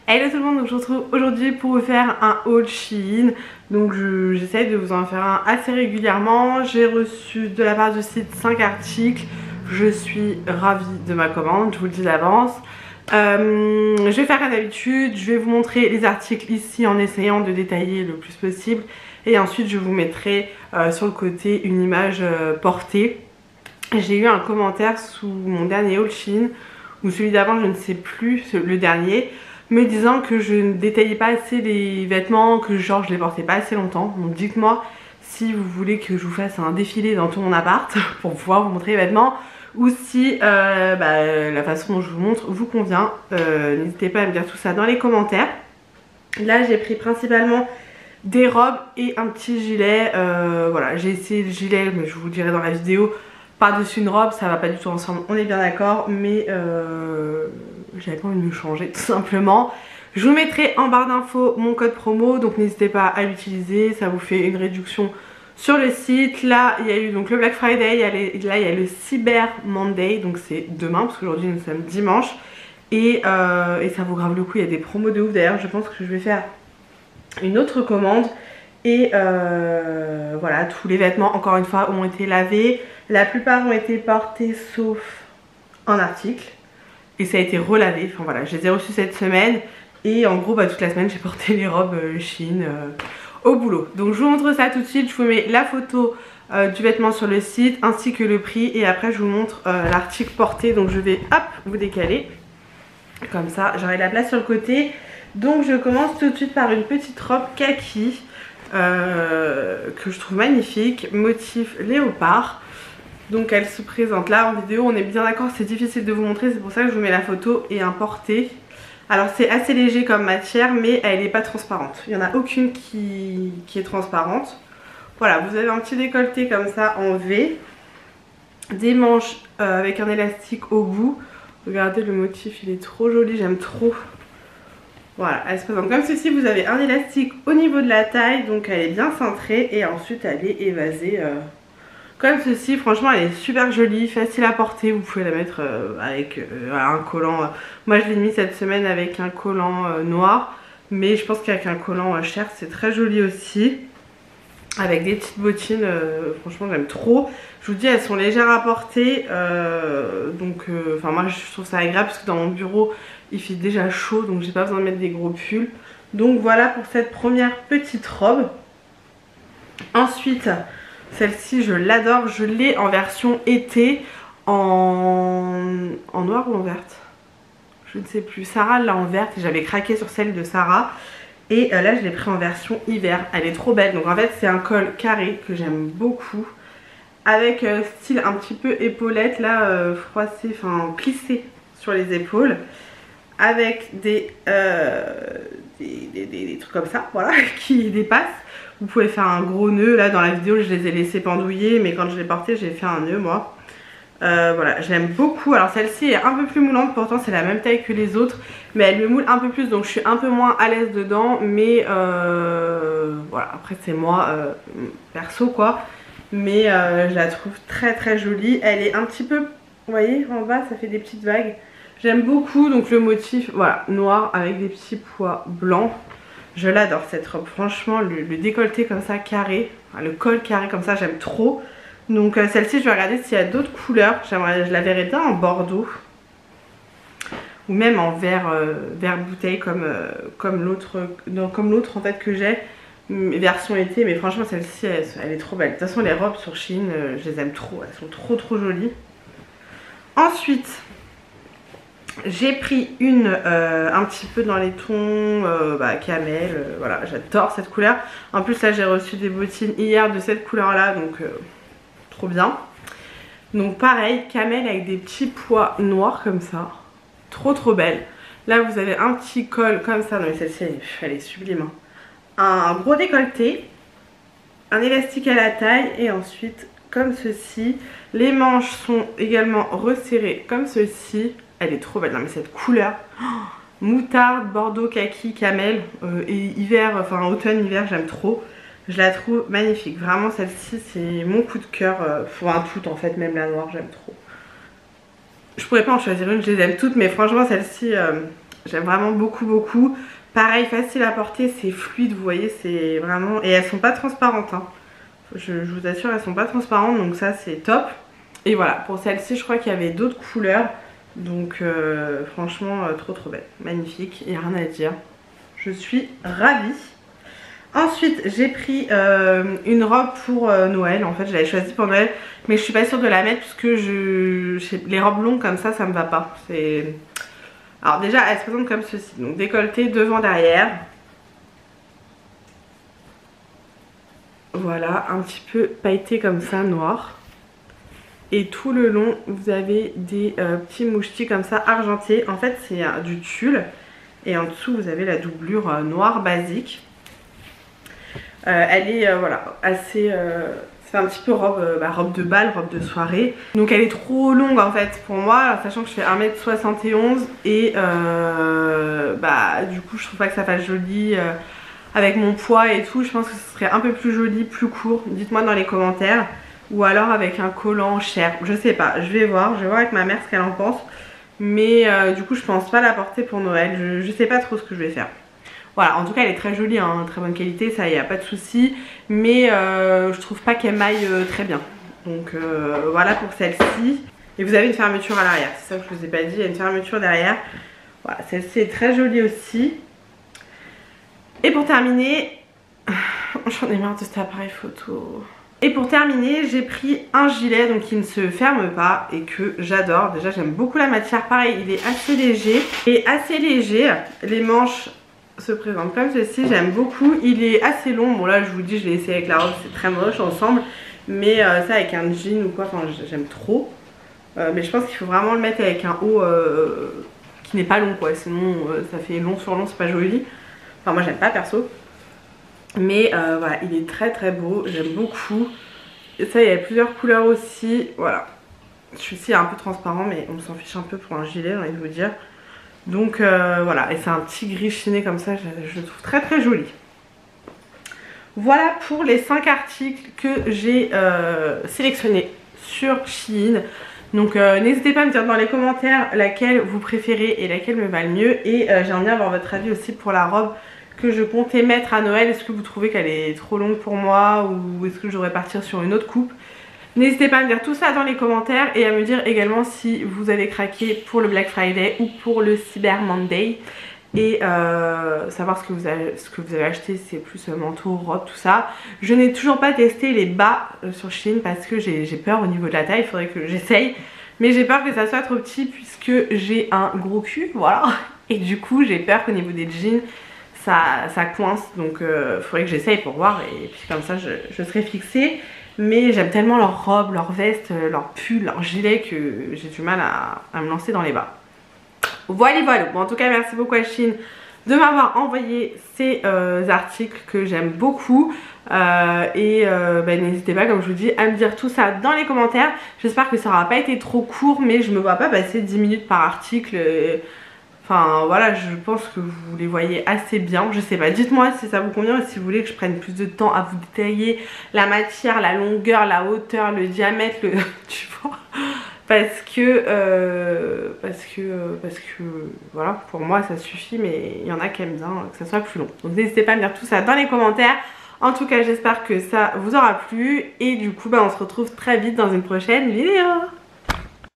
Hello tout le monde, donc je vous retrouve aujourd'hui pour vous faire un haul Shein. Donc j'essaie de vous en faire un assez régulièrement. J'ai reçu de la part du site 5 articles. Je suis ravie de ma commande, je vous le dis d'avance. Je vais faire comme d'habitude, je vais vous montrer les articles ici en essayant de détailler le plus possible. Et ensuite je vous mettrai sur le côté une image portée. J'ai eu un commentaire sous mon dernier haul Shein, ou celui d'avant, je ne sais plus, le dernier, me disant que je ne détaillais pas assez les vêtements, que genre je les portais pas assez longtemps. Donc dites-moi si vous voulez que je vous fasse un défilé dans tout mon appart pour pouvoir vous montrer les vêtements, ou si la façon dont je vous montre vous convient. N'hésitez pas à me dire tout ça dans les commentaires. Là j'ai pris principalement des robes et un petit gilet. Voilà, j'ai essayé le gilet mais je vous le dirai dans la vidéo. Par-dessus une robe, ça va pas du tout ensemble, on est bien d'accord, mais j'avais pas envie de me changer tout simplement. Je vous mettrai en barre d'infos mon code promo, donc n'hésitez pas à l'utiliser, ça vous fait une réduction sur le site. Là il y a eu donc le Black Friday, là il y a le Cyber Monday, donc c'est demain parce qu'aujourd'hui nous sommes dimanche, et ça vaut grave le coup, il y a des promos de ouf. D'ailleurs je pense que je vais faire une autre commande. Et voilà, tous les vêtements encore une fois ont été lavés. La plupart ont été portés sauf un article. Et ça a été relavé. Enfin voilà, je les ai reçus cette semaine. Et en gros toute la semaine j'ai porté les robes Shein au boulot. Donc je vous montre ça tout de suite. Je vous mets la photo du vêtement sur le site ainsi que le prix. Et après je vous montre l'article porté. Donc je vais hop vous décaler. Comme ça j'aurai la place sur le côté. Donc je commence tout de suite par une petite robe kaki. Que je trouve magnifique, motif léopard. Donc elle se présente là en vidéo, on est bien d'accord, c'est difficile de vous montrer, c'est pour ça que je vous mets la photo et un porté. Alors c'est assez léger comme matière mais elle n'est pas transparente, il n'y en a aucune qui est transparente. Voilà, vous avez un petit décolleté comme ça en V, des manches avec un élastique au bout. Regardez le motif, il est trop joli, j'aime trop. Voilà, elle se présente comme ceci. Vous avez un élastique au niveau de la taille, donc elle est bien cintrée, et ensuite elle est évasée comme ceci. Franchement elle est super jolie, facile à porter. Vous pouvez la mettre avec un collant. Moi je l'ai mis cette semaine avec un collant noir, mais je pense qu'avec un collant cher c'est très joli aussi. Avec des petites bottines, franchement j'aime trop. Je vous dis, elles sont légères à porter, enfin moi je trouve ça agréable parce que dans mon bureau il fait déjà chaud, donc j'ai pas besoin de mettre des gros pulls. Donc voilà pour cette première petite robe. Ensuite, celle-ci je l'adore, je l'ai en version été, en noir ou en verte, je ne sais plus. Sarah l'a en verte et j'avais craqué sur celle de Sarah. Et là je l'ai pris en version hiver, elle est trop belle. Donc en fait c'est un col carré que j'aime beaucoup, avec style un petit peu épaulette là, froissé, enfin plissé sur les épaules, avec des trucs comme ça, voilà, qui dépassent. Vous pouvez faire un gros nœud, là dans la vidéo je les ai laissés pendouiller, mais quand je l'ai porté j'ai fait un nœud moi. Voilà, j'aime beaucoup. Alors celle-ci est un peu plus moulante, pourtant c'est la même taille que les autres, mais elle me moule un peu plus, donc je suis un peu moins à l'aise dedans. Mais voilà, après c'est moi perso quoi, mais je la trouve très très jolie. Elle est un petit peu, vous voyez en bas ça fait des petites vagues, j'aime beaucoup. Donc le motif, voilà, noir avec des petits pois blancs. Je l'adore cette robe, franchement le décolleté comme ça carré, enfin, le col carré comme ça, j'aime trop. Donc celle-ci je vais regarder s'il y a d'autres couleurs. Je la verrais bien en bordeaux ou même en vert bouteille comme l'autre en fait que j'ai, version été. Mais franchement celle-ci elle est trop belle. De toute façon les robes sur Shein je les aime trop, elles sont trop jolies. Ensuite j'ai pris une un petit peu dans les tons camel, voilà, j'adore cette couleur. En plus là j'ai reçu des bottines hier de cette couleur là, donc trop bien. Donc pareil, camel avec des petits pois noirs comme ça, trop belle. Là vous avez un petit col comme ça, non mais celle-ci elle est sublime, hein. Un gros décolleté, un élastique à la taille, et ensuite comme ceci. Les manches sont également resserrées comme ceci. Elle est trop belle, non mais cette couleur, moutarde, bordeaux, kaki, camel, et hiver, enfin automne hiver, j'aime trop. Je la trouve magnifique, vraiment celle-ci c'est mon coup de cœur, enfin toutes en fait, même la noire j'aime trop. Je pourrais pas en choisir une, je les aime toutes, mais franchement celle-ci J'aime vraiment beaucoup. Pareil, facile à porter, c'est fluide, vous voyez, c'est vraiment... Et elles sont pas transparentes, hein. Je vous assure, elles sont pas transparentes, donc ça c'est top. Et voilà, pour celle-ci, je crois qu'il y avait d'autres couleurs. Donc franchement, trop belle. Magnifique, il n'y a rien à dire. Je suis ravie. Ensuite, j'ai pris une robe pour Noël. En fait, je l'avais choisie pour Noël, mais je suis pas sûre de la mettre parce que les robes longues comme ça me va pas. Alors déjà, elle se présente comme ceci. Donc décolleté devant, derrière. Voilà, un petit peu pailleté comme ça, noir. Et tout le long, vous avez des petits mouchetis comme ça, argentés. En fait, c'est du tulle. Et en dessous, vous avez la doublure noire basique. Elle est voilà, assez... c'est un petit peu robe de bal, robe de soirée. Donc elle est trop longue en fait pour moi, sachant que je fais 1m71 et du coup je trouve pas que ça fasse joli avec mon poids et tout. Je pense que ce serait un peu plus joli, plus court. Dites-moi dans les commentaires. Ou alors avec un collant cher, je sais pas, je vais voir avec ma mère ce qu'elle en pense. Mais du coup je pense pas la porter pour Noël, je sais pas trop ce que je vais faire. Voilà, en tout cas elle est très jolie, hein, très bonne qualité, ça y a pas de souci. Mais je trouve pas qu'elle maille très bien. Donc voilà pour celle-ci. Et vous avez une fermeture à l'arrière, c'est ça que je vous ai pas dit, il y a une fermeture derrière. Voilà, celle-ci est très jolie aussi. Et pour terminer, j'en ai marre de cet appareil photo. Et pour terminer, j'ai pris un gilet donc qui ne se ferme pas et que j'adore. Déjà j'aime beaucoup la matière, pareil il est assez léger. Et assez léger, les manches se présentent comme ceci, j'aime beaucoup. Il est assez long, bon là je vous dis je l'ai essayé avec la robe, c'est très moche ensemble. Mais ça avec un jean ou quoi, enfin j'aime trop. Mais je pense qu'il faut vraiment le mettre avec un haut qui n'est pas long quoi, sinon ça fait long sur long, c'est pas joli. Enfin moi j'aime pas perso. Mais voilà, il est très beau, j'aime beaucoup. Et ça, il y a plusieurs couleurs aussi, voilà. Celui-ci est un peu transparent, mais on s'en fiche un peu pour un gilet, j'ai envie de vous dire. Donc voilà, et c'est un petit gris chiné comme ça, je le trouve très joli. Voilà pour les 5 articles que j'ai sélectionnés sur Shein. Donc n'hésitez pas à me dire dans les commentaires laquelle vous préférez et laquelle me va le mieux. Et j'aimerais bien avoir votre avis aussi pour la robe que je comptais mettre à Noël. Est-ce que vous trouvez qu'elle est trop longue pour moi ou est-ce que je devrais partir sur une autre coupe? N'hésitez pas à me dire tout ça dans les commentaires et à me dire également si vous avez craqué pour le Black Friday ou pour le Cyber Monday. Et savoir ce que vous avez acheté, c'est plus manteau, robe, tout ça. Je n'ai toujours pas testé les bas sur Shein parce que j'ai peur au niveau de la taille, il faudrait que j'essaye. Mais j'ai peur que ça soit trop petit puisque j'ai un gros cul, voilà. Et du coup j'ai peur qu'au niveau des jeans, ça coince, donc il faudrait que j'essaye pour voir et puis comme ça je serai fixée. Mais j'aime tellement leurs robes, leurs vestes, leurs pulls, leurs gilets que j'ai du mal à me lancer dans les bas. Voilà. Bon, en tout cas merci beaucoup à Shein de m'avoir envoyé ces articles que j'aime beaucoup. N'hésitez pas, comme je vous dis, à me dire tout ça dans les commentaires. J'espère que ça n'aura pas été trop court, mais je me vois pas passer 10 minutes par article. Enfin voilà, je pense que vous les voyez assez bien. Je sais pas, dites-moi si ça vous convient et si vous voulez que je prenne plus de temps à vous détailler la matière, la longueur, la hauteur, le diamètre, tu vois. Parce que voilà, pour moi ça suffit, mais il y en a qui aiment bien que ça soit plus long. Donc n'hésitez pas à me dire tout ça dans les commentaires. En tout cas j'espère que ça vous aura plu et du coup on se retrouve très vite dans une prochaine vidéo.